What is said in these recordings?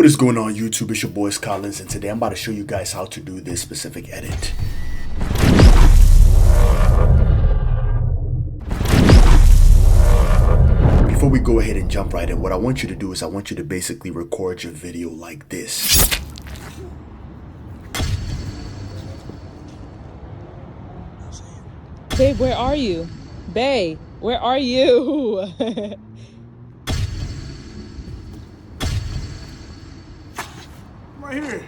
What is going on YouTube? It's your boy Collins, and today I'm about to show you guys how to do this specific edit. Before we go ahead and jump right in, what I want you to do is I want you to basically record your video like this. Babe, where are you? Babe, where are you? Right here.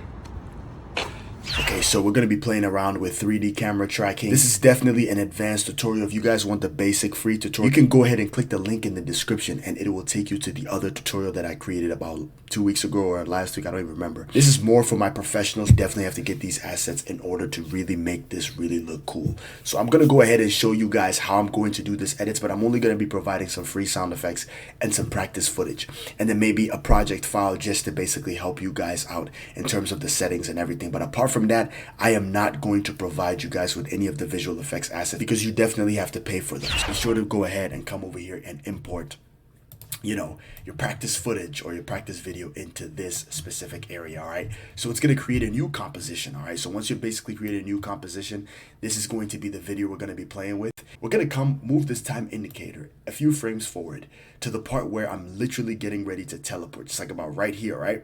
Okay, so we're going to be playing around with 3D camera tracking. This is definitely an advanced tutorial. If you guys want the basic free tutorial, you can go ahead and click the link in the description and it will take you to the other tutorial that I created about 2 weeks ago or last week. I don't even remember. This is more for my professionals. You definitely have to get these assets in order to really make this really look cool. So I'm going to go ahead and show you guys how I'm going to do this edits, but I'm only going to be providing some free sound effects and some practice footage. And then maybe a project file just to basically help you guys out in terms of the settings and everything. But apart from that, I am not going to provide you guys with any of the visual effects assets because you definitely have to pay for them. So be sure to go ahead and come over here and import, you know, your practice footage or your practice video into this specific area. All right, so it's going to create a new composition. All right, so once you basically create a new composition, this is going to be the video we're going to be playing with. We're going to move this time indicator a few frames forward to the part where I'm literally getting ready to teleport, just like about right here. Right,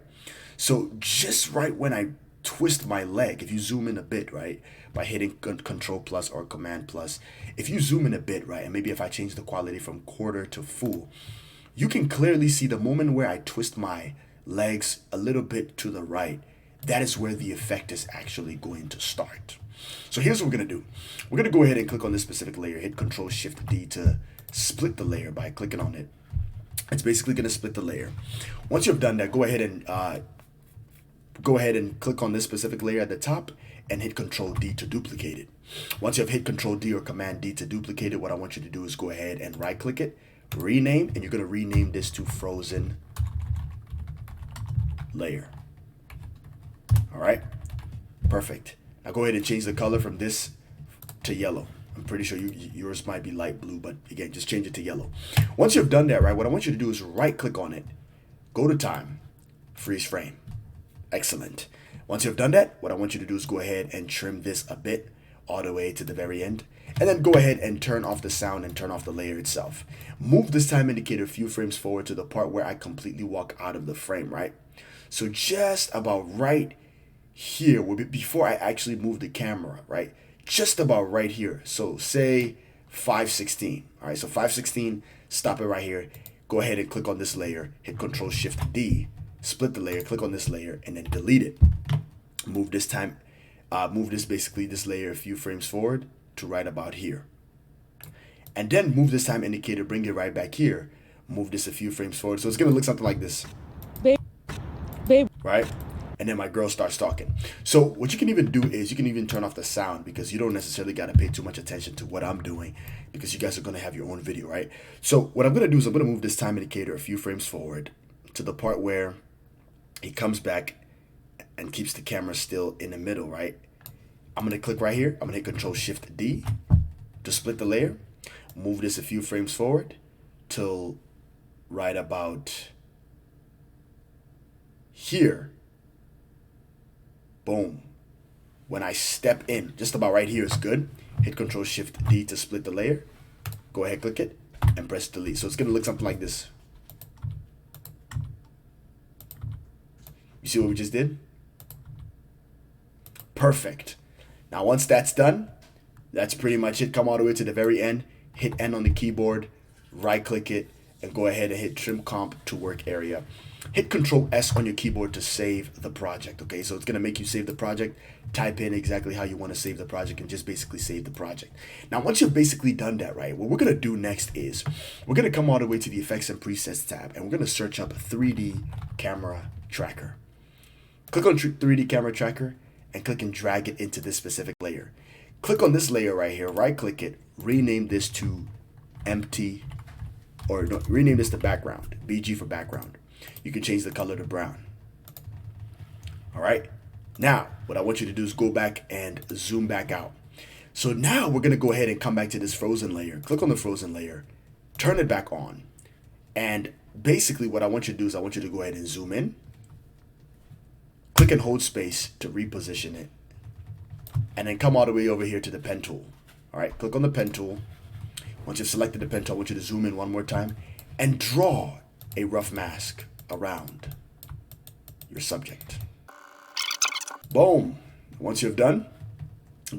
so just right when I twist my leg, if you zoom in a bit, right, by hitting Control plus or Command plus, if you zoom in a bit, right, and maybe if I change the quality from quarter to full, you can clearly see the moment where I twist my legs a little bit to the right, that is where the effect is actually going to start. So here's what we're going to do. We're going to go ahead and click on this specific layer, hit Control Shift D to split the layer by clicking on it. It's basically going to split the layer. Once you've done that, go ahead and click on this specific layer at the top and hit Control D to duplicate it. Once you have hit Control D or Command D to duplicate it, what I want you to do is go ahead and right click it, rename, and you're going to rename this to Frozen Layer. All right, perfect. Now go ahead and change the color from this to yellow. I'm pretty sure yours might be light blue, but again, just change it to yellow. Once you've done that, right, what I want you to do is right click on it, go to time, freeze frame. Excellent. Once you've done that, what I want you to do is go ahead and trim this a bit all the way to the very end. And then go ahead and turn off the sound and turn off the layer itself. Move this time indicator a few frames forward to the part where I completely walk out of the frame, right? So just about right here, before I actually move the camera, right? Just about right here. So say 516. All right, so 516, stop it right here. Go ahead and click on this layer, hit Control Shift D. Split the layer, click on this layer, and then delete it. Move this layer a few frames forward to right about here. And then move this time indicator, bring it right back here. Move this a few frames forward. So it's going to look something like this. Babe. Right? And then my girl starts talking. So what you can even do is you can even turn off the sound because you don't necessarily got to pay too much attention to what I'm doing because you guys are going to have your own video, right? So what I'm going to do is I'm going to move this time indicator a few frames forward to the part where he comes back and keeps the camera still in the middle, right? I'm going to click right here. I'm going to hit Control Shift D to split the layer. Move this a few frames forward till right about here. Boom. When I step in, just about right here is good. Hit Control Shift D to split the layer. Go ahead, click it, and press delete. So it's going to look something like this. You see what we just did? Perfect. Now, once that's done, that's pretty much it. Come all the way to the very end, hit N on the keyboard, right click it, and go ahead and hit Trim Comp to Work Area. Hit Control S on your keyboard to save the project, okay? So it's gonna make you save the project. Type in exactly how you wanna save the project and just basically save the project. Now, once you've basically done that, right, what we're gonna do next is we're gonna come all the way to the Effects and Presets tab, and we're gonna search up 3D Camera Tracker. Click on 3D Camera Tracker and click and drag it into this specific layer. Click on this layer right here, right click it, rename this to empty, or no, rename this to background, BG for background. You can change the color to brown. All right. Now, what I want you to do is go back and zoom back out. So now we're going to go ahead and come back to this frozen layer. Click on the frozen layer, turn it back on. And basically what I want you to do is I want you to go ahead and zoom in. click and hold space to reposition it, and then come all the way over here to the pen tool. All right, click on the pen tool. Once you've selected the pen tool, I want you to zoom in one more time and draw a rough mask around your subject. Boom. Once you've done,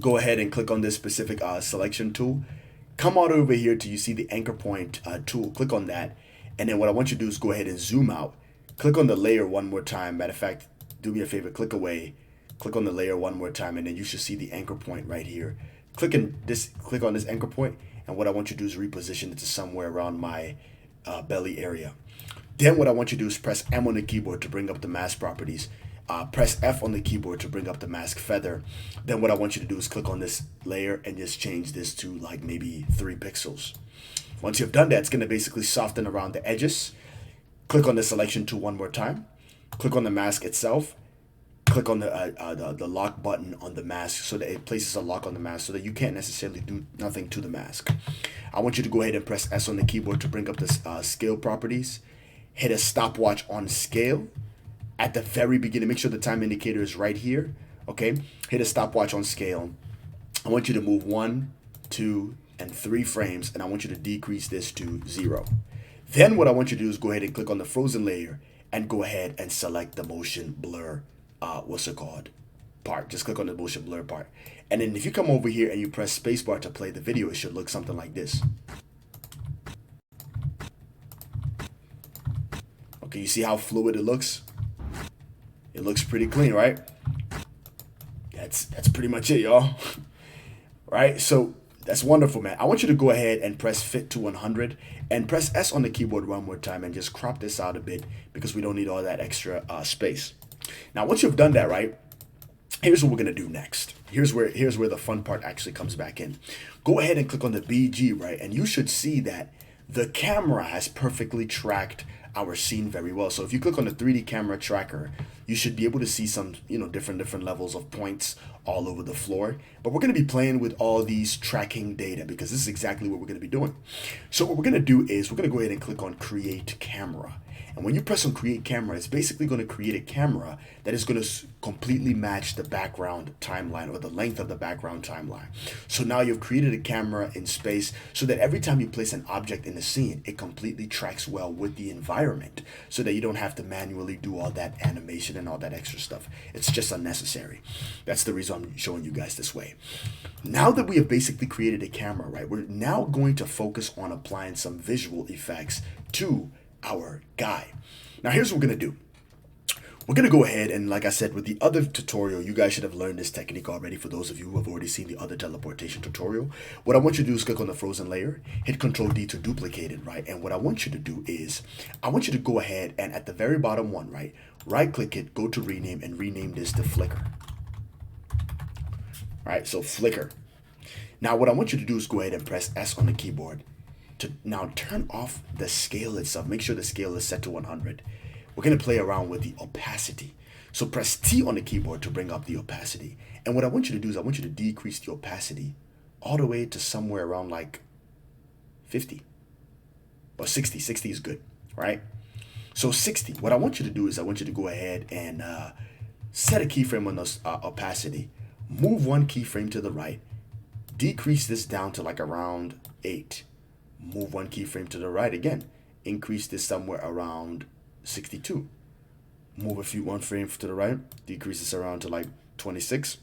go ahead and click on this specific selection tool. Come on over here till you see the anchor point tool. Click on that. And then what I want you to do is go ahead and zoom out. Click on the layer one more time. Matter of fact, do me a favor, click away. Click on the layer one more time, and then you should see the anchor point right here. Click on this anchor point, and what I want you to do is reposition it to somewhere around my belly area. Then what I want you to do is press M on the keyboard to bring up the mask properties. Press F on the keyboard to bring up the mask feather. Then what I want you to do is click on this layer and just change this to like maybe 3 pixels. Once you've done that, it's going to basically soften around the edges. Click on the selection tool one more time. Click on the mask itself. Click on the lock button on the mask so that it places a lock on the mask so that you can't necessarily do nothing to the mask. I want you to go ahead and press S on the keyboard to bring up the scale properties. Hit a stopwatch on scale. At the very beginning, make sure the time indicator is right here. Okay, hit a stopwatch on scale. I want you to move 1, 2, and 3 frames, and I want you to decrease this to 0. Then what I want you to do is go ahead and click on the frozen layer and go ahead and select the motion blur, part. Just click on the motion blur part. And then if you come over here and you press spacebar to play the video, it should look something like this. Okay, you see how fluid it looks? It looks pretty clean, right? That's pretty much it, y'all. Right? So that's wonderful, man. I want you to go ahead and press fit to 100 and press S on the keyboard one more time and just crop this out a bit because we don't need all that extra space. Now, once you've done that, right, here's what we're going to do next. Here's where the fun part actually comes back in. Go ahead and click on the BG, right? And you should see that the camera has perfectly tracked our scene very well. So if you click on the 3D camera tracker, you should be able to see some, different levels of points all over the floor. But we're going to be playing with all these tracking data because this is exactly what we're going to be doing. So what we're going to do is we're going to go ahead and click on Create Camera. And when you press on Create Camera, it's basically going to create a camera that is going to completely match the background timeline or the length of the background timeline. So now you've created a camera in space so that every time you place an object in the scene, it completely tracks well with the environment so that you don't have to manually do all that animation and all that extra stuff. It's just unnecessary. That's the reason I'm showing you guys this way. Now that we have basically created a camera, right, we're now going to focus on applying some visual effects to our guy. Now here's what we're going to do. We're going to go ahead and, like I said, with the other tutorial, you guys should have learned this technique already for those of you who have already seen the other teleportation tutorial. What I want you to do is click on the frozen layer, hit Control D to duplicate it, right? And what I want you to do is, I want you to go ahead and at the very bottom one, right click it, go to rename and rename this to flicker. All right, so flicker. Now what I want you to do is go ahead and press S on the keyboard to now turn off the scale itself. Make sure the scale is set to 100. We're going to play around with the opacity. So press T on the keyboard to bring up the opacity. And what I want you to do is I want you to decrease the opacity all the way to somewhere around like 50 or 60. 60 is good, right? So 60, what I want you to do is I want you to go ahead and set a keyframe on this opacity. Move one keyframe to the right. Decrease this down to like around 8. Move one keyframe to the right again. Increase this somewhere around 62. Move one frame to the right. Decrease this around to like 26.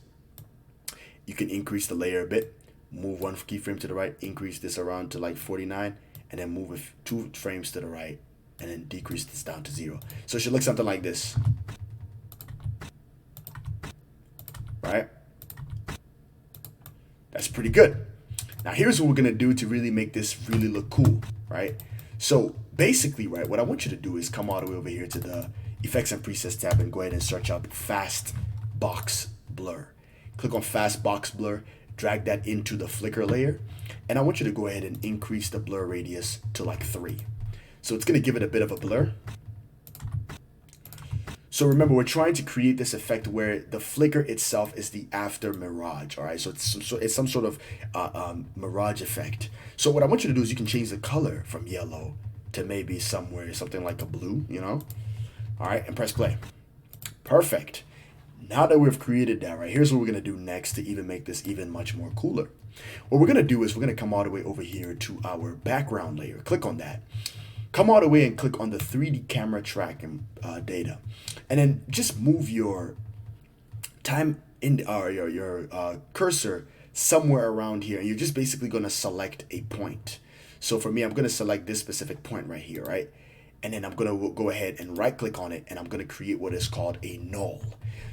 You can increase the layer a bit. Move one keyframe to the right. Increase this around to like 49. And then move 2 frames to the right. And then decrease this down to 0. So it should look something like this. Right? That's pretty good. Now here's what we're going to do to really make this really look cool, right? So basically, right, what I want you to do is come all the way over here to the Effects and Presets tab and go ahead and search up Fast Box Blur. Click on Fast Box Blur, drag that into the flicker layer, and I want you to go ahead and increase the blur radius to like 3. So it's going to give it a bit of a blur. So remember, we're trying to create this effect where the flicker itself is the after mirage, all right? So it's some sort of mirage effect. So what I want you to do is you can change the color from yellow to maybe something like a blue, All right, and press play. Perfect. Now that we've created that, right, here's what we're going to do next to even make this even much more cooler. What we're going to do is we're going to come all the way over here to our background layer. Click on that. Come all the way and click on the 3D camera tracking data. And then just move your time in your cursor somewhere around here. And you're just basically going to select a point. So for me, I'm going to select this specific point right here, right? And then I'm going to go ahead and right click on it, and I'm going to create what is called a null.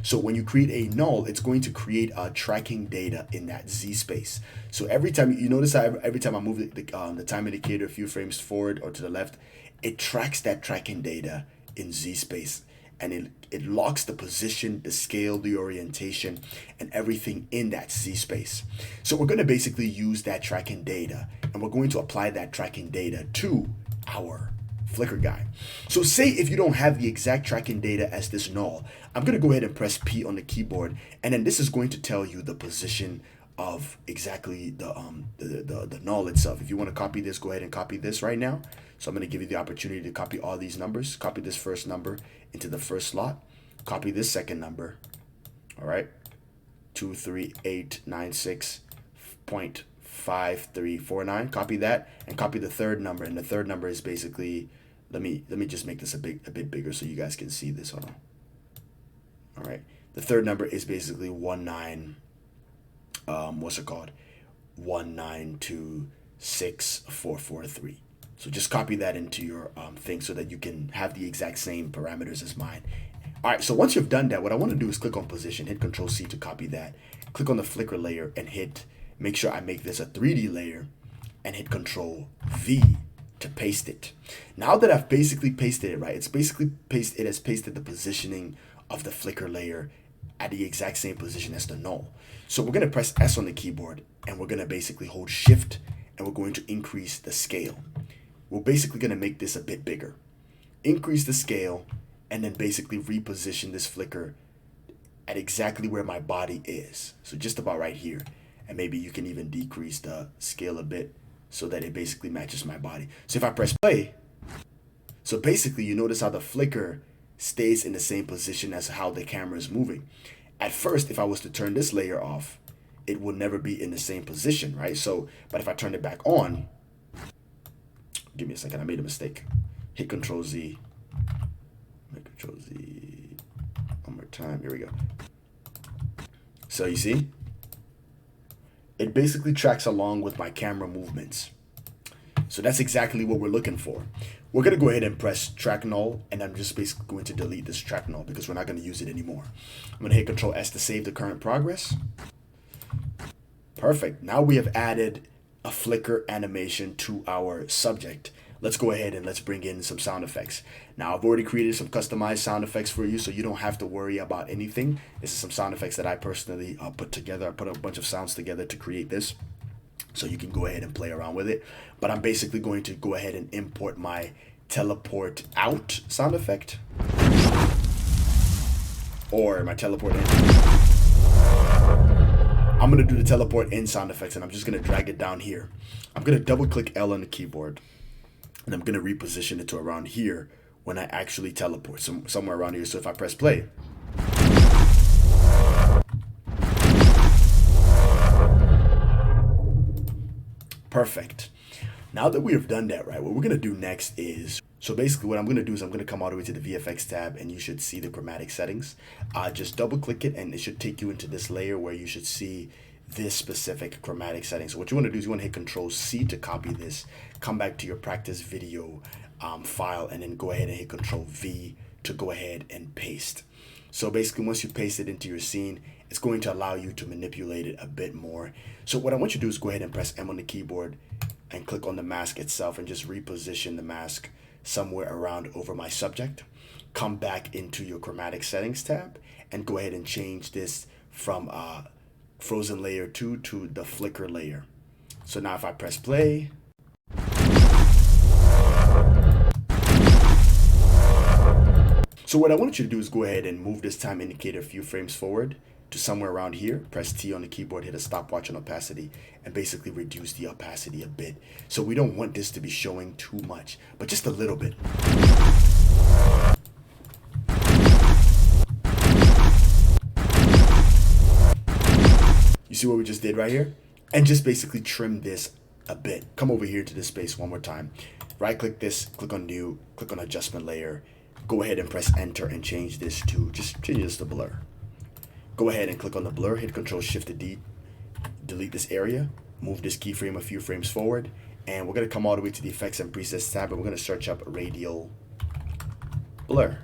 So when you create a null, it's going to create tracking data in that Z space. So every time, you notice how every time I move the time indicator a few frames forward or to the left, it tracks that tracking data in Z space. And it locks the position, the scale, the orientation, and everything in that Z space. So we're going to basically use that tracking data, and we're going to apply that tracking data to our Flicker guy. So say if you don't have the exact tracking data as this null, I'm going to go ahead and press P on the keyboard, and then this is going to tell you the position of exactly the null itself. If you want to copy this, go ahead and copy this right now. So I'm going to give you the opportunity to copy all these numbers. Copy this first number into the first slot. Copy this second number. All right. 23896.5349. Copy that and copy the third number. And the third number is basically, let me just make this a bit bigger so you guys can see this. Hold on. All right. The third number is basically 1926443. So just copy that into your thing so that you can have the exact same parameters as mine. All right, so once you've done that, what I want to do is click on position, hit Control C to copy that. Click on the flicker layer and make sure I make this a 3D layer, and hit Control V to paste it. Now that I've basically pasted it, right, it has pasted the positioning of the flicker layer at the exact same position as the null. So we're going to press S on the keyboard, and we're going to basically hold Shift, and we're going to increase the scale. We're basically going to make this a bit bigger. Increase the scale, and then basically reposition this flicker at exactly where my body is. So just about right here. And maybe you can even decrease the scale a bit so that it basically matches my body. So if I press play, so basically you notice how the flicker stays in the same position as how the camera is moving. At first, if I was to turn this layer off, it will never be in the same position, right? So, but if I turn it back on, give me a second, I made a mistake. Hit Control Z. Hit Control Z. One more time. Here we go. So you see, it basically tracks along with my camera movements. So that's exactly what we're looking for. We're going to go ahead and press track null, and I'm just basically going to delete this track null because we're not going to use it anymore. I'm going to hit Control S to save the current progress. Perfect. Now we have added a flicker animation to our subject. Let's go ahead and let's bring in some sound effects. Now I've already created some customized sound effects for you, so you don't have to worry about anything. This is some sound effects that I personally put together. I put a bunch of sounds together to create this, so you can go ahead and play around with it. But I'm basically going to go ahead and import my teleport out sound effect, or my teleport in. I'm going to do the teleport in sound effects, and I'm just going to drag it down here. I'm going to double click L on the keyboard, and I'm going to reposition it to around here when I actually teleport, somewhere around here. So if I press play, perfect. Now that we have done that, right, what we're going to do next is, so basically what I'm going to do is I'm going to come all the way to the VFX tab, and you should see the chromatic settings. Just double click it, and it should take you into this layer where you should see this specific chromatic setting. So what you want to do is you want to hit Control C to copy this, come back to your practice video file, and then go ahead and hit Control V to go ahead and paste. So basically once you paste it into your scene, it's going to allow you to manipulate it a bit more. So what I want you to do is go ahead and press M on the keyboard and click on the mask itself, and just reposition the mask somewhere around over my subject. Come back into your chromatic settings tab and go ahead and change this from frozen layer 2 to the flicker layer. So now if I press play, so what I want you to do is go ahead and move this time indicator a few frames forward to somewhere around here. Press T on the keyboard, hit a stopwatch on opacity, and basically reduce the opacity a bit. So we don't want this to be showing too much, but just a little bit. see what we just did right here? And just basically trim this a bit. Come over here to this space one more time. Right click this, click on new, click on adjustment layer. Go ahead and press enter and change this to blur. Go ahead and click on the blur, hit Control Shift to D, delete this area, move this keyframe a few frames forward, and we're gonna come all the way to the effects and presets tab, and we're gonna search up radial blur,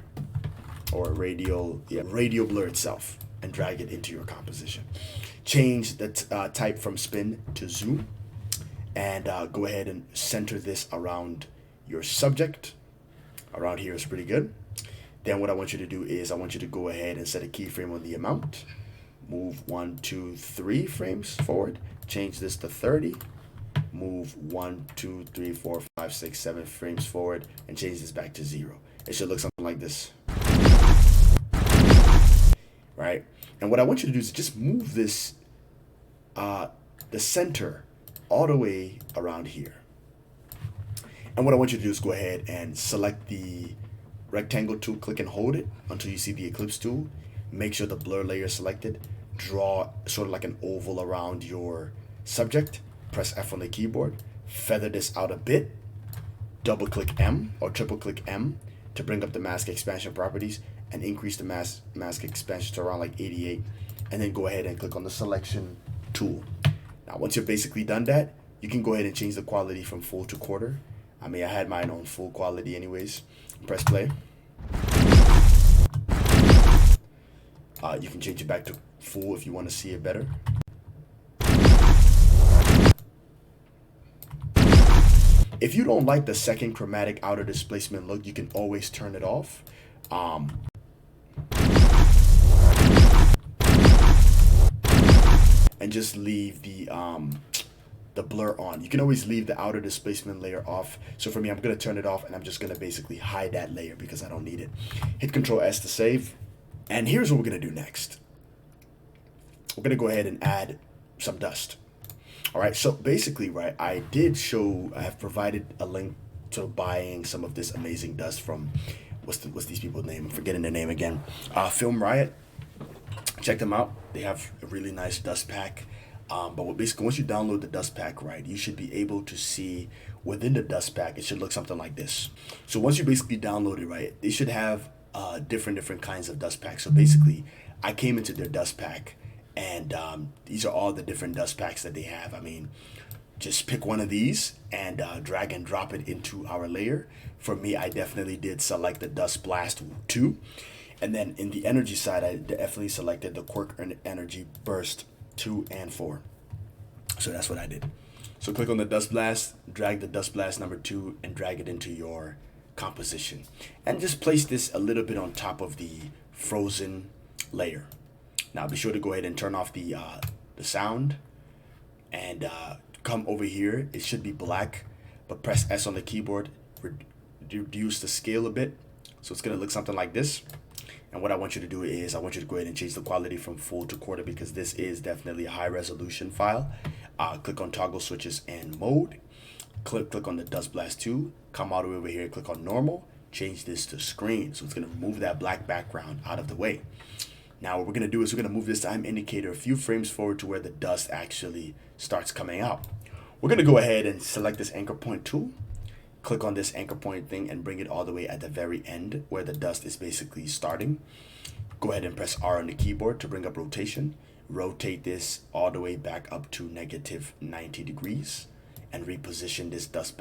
or radial blur itself, and drag it into your composition. Change the type from spin to zoom, and go ahead and center this around your subject. Around here is pretty good. Then what I want you to do is I want you to go ahead and set a keyframe on the amount. Move 1, 2, 3 frames forward. Change this to 30. Move 1, 2, 3, 4, 5, 6, 7 frames forward and change this back to 0. It should look something like this. Right? And what I want you to do is just move this, the center all the way around here. And what I want you to do is go ahead and select the rectangle tool, click and hold it until you see the ellipse tool. Make sure the blur layer is selected. Draw sort of like an oval around your subject. Press F on the keyboard. Feather this out a bit. Double click M or triple click M to bring up the mask expansion properties and increase the mask expansion to around like 88. And then go ahead and click on the selection tool. Now, once you're basically done that, you can go ahead and change the quality from full to quarter. I mean, I had mine on full quality anyways. Press play. You can change it back to full if you want to see it better. If you don't like the second chromatic outer displacement look, you can always turn it off. And just leave the blur on. You can always leave the outer displacement layer off. So for me, I'm gonna turn it off and I'm just gonna basically hide that layer because I don't need it. Hit Control S to save. And here's what we're gonna do next. We're gonna go ahead and add some dust. All right, so basically, right, I have provided a link to buying some of this amazing dust from, what's these people's name? I'm forgetting their name again. Film Riot. Check them out. They have a really nice dust pack. But basically, once you download the dust pack, right, you should be able to see within the dust pack, it should look something like this. So once you basically download it, right, they should have different kinds of dust packs. So basically, I came into their dust pack, and these are all the different dust packs that they have. I mean, just pick one of these and drag and drop it into our layer. For me, I definitely did select the Dust Blast 2. And then in the energy side, I definitely selected the Quirk Energy Burst 2 and 4. So that's what I did. So click on the Dust Blast, drag the Dust Blast number 2 and drag it into your composition. And just place this a little bit on top of the frozen layer. Now be sure to go ahead and turn off the sound and come over here. It should be black, but press S on the keyboard, reduce the scale a bit. So it's gonna look something like this. And what I want you to do is I want you to go ahead and change the quality from full to quarter because this is definitely a high resolution file. Click on toggle switches and mode. Click on the Dust Blast 2. Come all the way over here, click on normal. Change this to screen. So it's going to remove that black background out of the way. Now what we're going to do is we're going to move this time indicator a few frames forward to where the dust actually starts coming out. We're going to go ahead and select this anchor point tool. Click on this anchor point thing and bring it all the way at the very end where the dust is basically starting. Go ahead and press R on the keyboard to bring up rotation. Rotate this all the way back up to -90 degrees and reposition this dust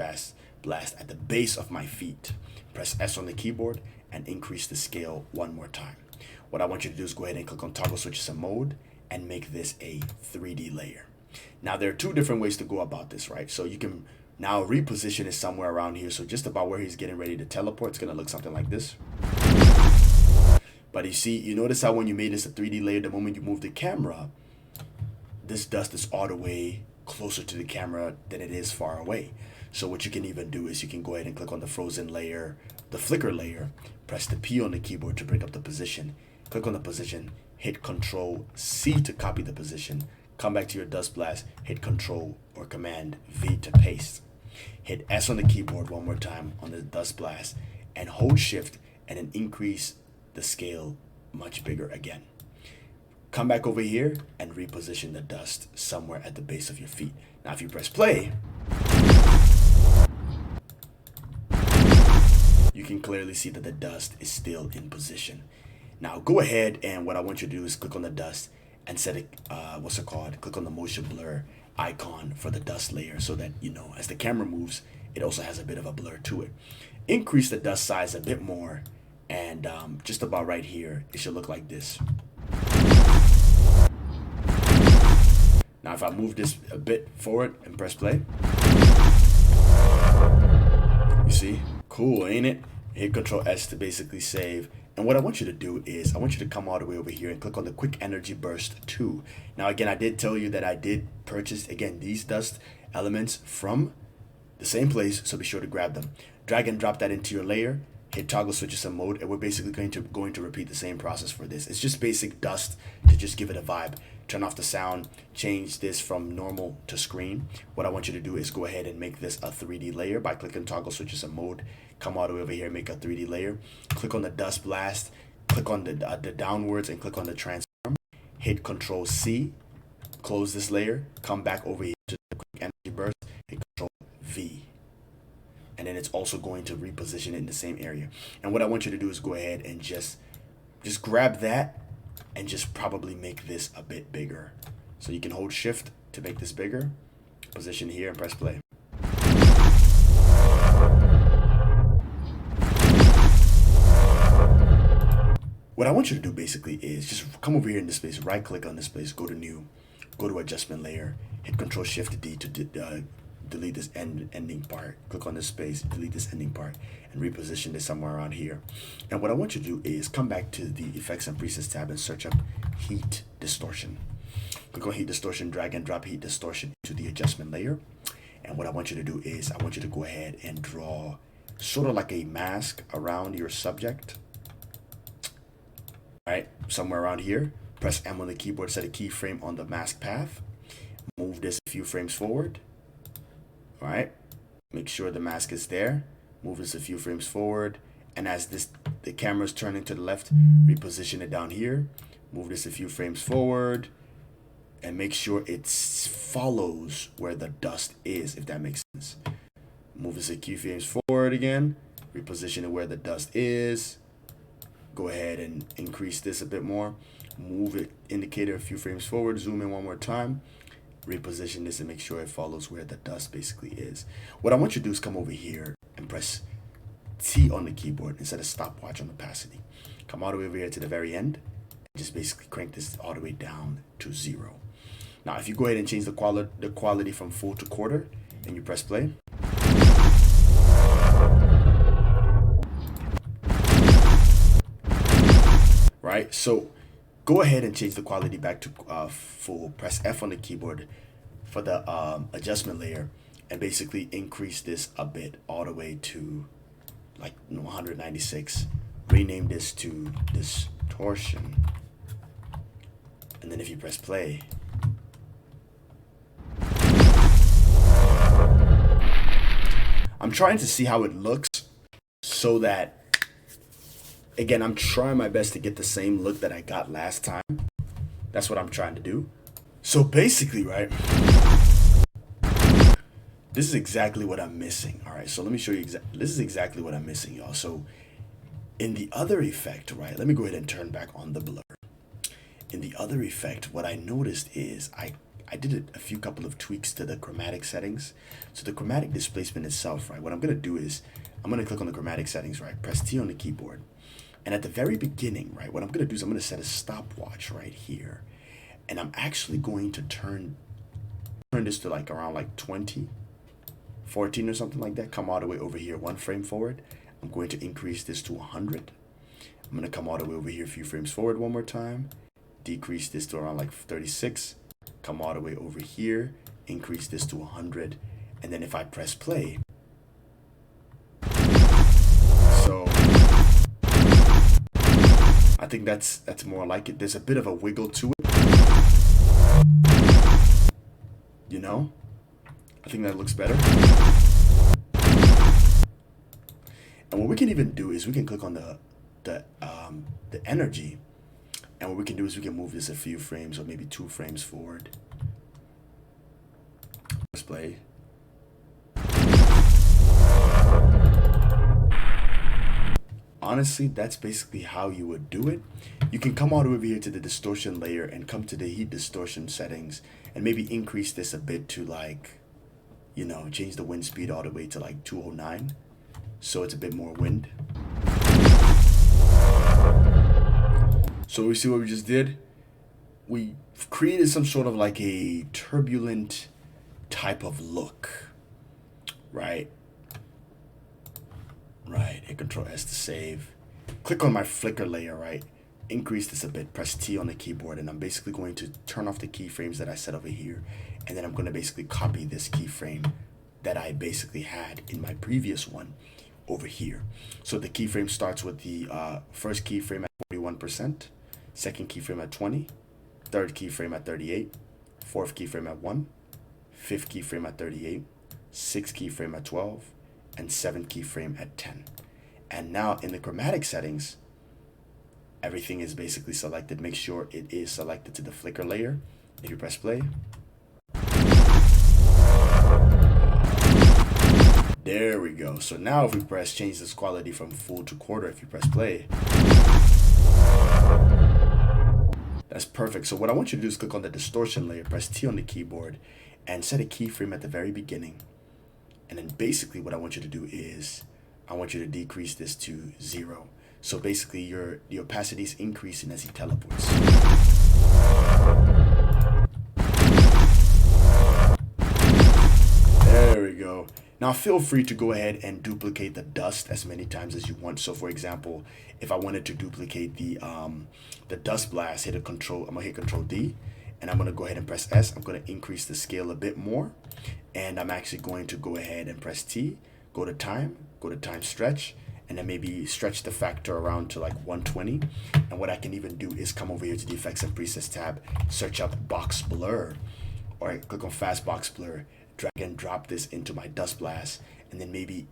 blast at the base of my feet. Press S on the keyboard and increase the scale one more time. What I want you to do is go ahead and click on toggle switches and mode and make this a 3D layer. Now there are two different ways to go about this, right? So you can now reposition it somewhere around here. So just about where he's getting ready to teleport, it's gonna look something like this. But you notice how when you made this a 3D layer, the moment you move the camera, this dust is all the way closer to the camera than it is far away. So what you can even do is you can go ahead and click on the frozen layer, the flicker layer, press the P on the keyboard to bring up the position. Click on the position, hit Control C to copy the position. Come back to your dust blast, hit Control or Command V to paste. Hit S on the keyboard one more time on the dust blast and hold Shift and then increase the scale much bigger again. come back over here and reposition the dust somewhere at the base of your feet. Now, if you press play, you can clearly see that the dust is still in position. Now, go ahead, and what I want you to do is click on the dust and set it, what's it called? Click on the motion blur icon for the dust layer so that, you know, as the camera moves, it also has a bit of a blur to it. Increase the dust size a bit more, and just about right here, it should look like this. Now, if I move this a bit forward and press play, you see? Cool, ain't it? Hit Control S to basically save. And what I want you to do is, I want you to come all the way over here and click on the Quick Energy Burst 2. Now, again, I did tell you that I did purchase, again, these dust elements from the same place, so be sure to grab them. Drag and drop that into your layer, hit toggle switches and mode, and we're basically going to repeat the same process for this. It's just basic dust to just give it a vibe. Turn off the sound, change this from normal to screen. What I want you to do is go ahead and make this a 3D layer by clicking toggle switches and mode. Come all the way over here and make a 3D layer. Click on the dust blast, click on the downwards and click on the transform. Hit Control C, close this layer, come back over here to the Quick Energy Burst, hit Control V. And then it's also going to reposition it in the same area. And what I want you to do is go ahead and just grab that and just probably make this a bit bigger. So you can hold shift to make this bigger, position here and press play. What I want you to do basically is just come over here in this place, right click on this place, go to new, go to adjustment layer, hit Control Shift D to delete this ending part. Click on this space, delete this ending part, and reposition this somewhere around here. And what I want you to do is come back to the Effects and Presets tab and search up Heat Distortion. Click on Heat Distortion, drag and drop Heat Distortion into the adjustment layer. And what I want you to do is I want you to go ahead and draw sort of like a mask around your subject. All right, somewhere around here. Press M on the keyboard, set a keyframe on the mask path. Move this a few frames forward. All right, make sure the mask is there. Move this a few frames forward, and as the camera's turning to the left, reposition it down here. Move this a few frames forward, and make sure it follows where the dust is, if that makes sense. Move this a few frames forward again. Reposition it where the dust is. Go ahead and increase this a bit more. Move it indicator a few frames forward. Zoom in one more time. Reposition this and make sure it follows where the dust basically is. What I want you to do is come over here and press T on the keyboard instead of stopwatch on opacity. Come all the way over here to the very end and just basically crank this all the way down to 0. Now, if you go ahead and change the quality from full to quarter and you press play, right? So go ahead and change the quality back to full. Press F on the keyboard for the adjustment layer and basically increase this a bit all the way to like 196. Rename this to Distortion. And then if you press play, I'm trying to see how it looks so that, again, I'm trying my best to get the same look that I got last time. That's what I'm trying to do. So basically, right, this is exactly what I'm missing. All right, so let me show you this is exactly what I'm missing, y'all. So in the other effect, right, let me go ahead and turn back on the blur. In the other effect, what I noticed is I did a few couple of tweaks to the chromatic settings. So the chromatic displacement itself, right, what I'm gonna do is I'm gonna click on the chromatic settings, right, press T on the keyboard. And at the very beginning, right, what I'm gonna do is I'm gonna set a stopwatch right here. And I'm actually going to turn this to like around like 20, 14 or something like that. Come all the way over here, 1 frame forward. I'm going to increase this to 100. I'm gonna come all the way over here a few frames forward one more time. Decrease this to around like 36. Come all the way over here, increase this to 100. And then if I press play, so I think that's more like it. There's a bit of a wiggle to it. You know? I think that looks better. And what we can even do is we can click on the energy And what we can do is we can move this a few frames or maybe 2 frames forward. Display. Honestly, that's basically how you would do it. You can come all over here to the distortion layer and come to the heat distortion settings and maybe increase this a bit to like, you know, change the wind speed all the way to like 209. So it's a bit more wind. So we see what we just did. We created some sort of like a turbulent type of look, right? Right, hit Control S to save. Click on my flicker layer, right? Increase this a bit, press T on the keyboard, and I'm basically going to turn off the keyframes that I set over here. And then I'm gonna basically copy this keyframe that I basically had in my previous one over here. So the keyframe starts with the first keyframe at 41%, second keyframe at 20, third keyframe at 38, fourth keyframe at 1, fifth keyframe at 38, sixth keyframe at 12, and seventh keyframe at 10. And now in the chromatic settings, everything is basically selected. Make sure it is selected to the flicker layer. If you press play, there we go. So now if we press change this quality from full to quarter, if you press play, that's perfect. So what I want you to do is click on the distortion layer, press T on the keyboard, and set a keyframe at the very beginning. And then basically what I want you to do is I want you to decrease this to 0. So basically the opacity is increasing as he teleports. There we go. Now feel free to go ahead and duplicate the dust as many times as you want. So for example, if I wanted to duplicate the dust blast, I'm gonna hit Control D, and I'm gonna go ahead and press S. I'm gonna increase the scale a bit more, and I'm actually going to go ahead and press T, go to time stretch, and then maybe stretch the factor around to like 120. And what I can even do is come over here to the Effects and Presets tab, search up Box Blur, or click on Fast Box Blur, drag and drop this into my dust blast, and then maybe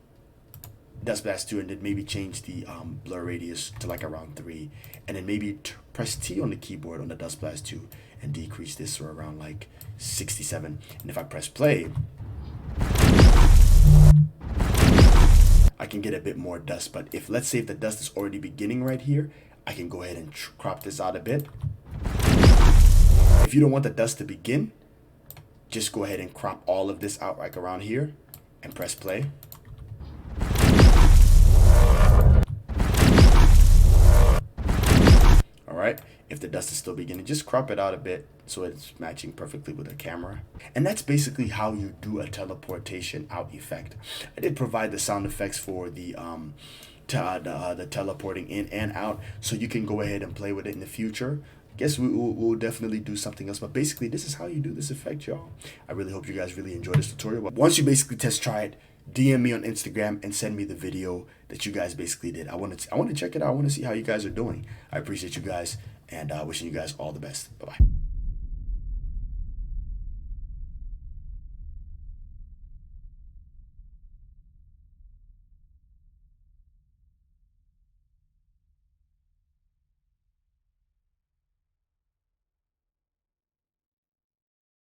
dust blast 2, and then maybe change the blur radius to like around 3, and then maybe press T on the keyboard on the dust blast 2 and decrease this to around like 67. And if I press play, I can get a bit more dust. But if, let's say if the dust is already beginning right here, I can go ahead and crop this out a bit. If you don't want the dust to begin, just go ahead and crop all of this out like around here and press play. All right, if the dust is still beginning, just crop it out a bit so it's matching perfectly with the camera. And that's basically how you do a teleportation out effect. I did provide the sound effects for the teleporting in and out, so you can go ahead and play with it in the future. I guess we'll definitely do something else, but basically this is how you do this effect, y'all. I really hope you guys really enjoyed this tutorial. But once you basically test try it, DM me on Instagram and send me the video that you guys basically did. I want to check it out. I want to see how you guys are doing. I appreciate you guys, and wishing you guys all the best. Bye-bye.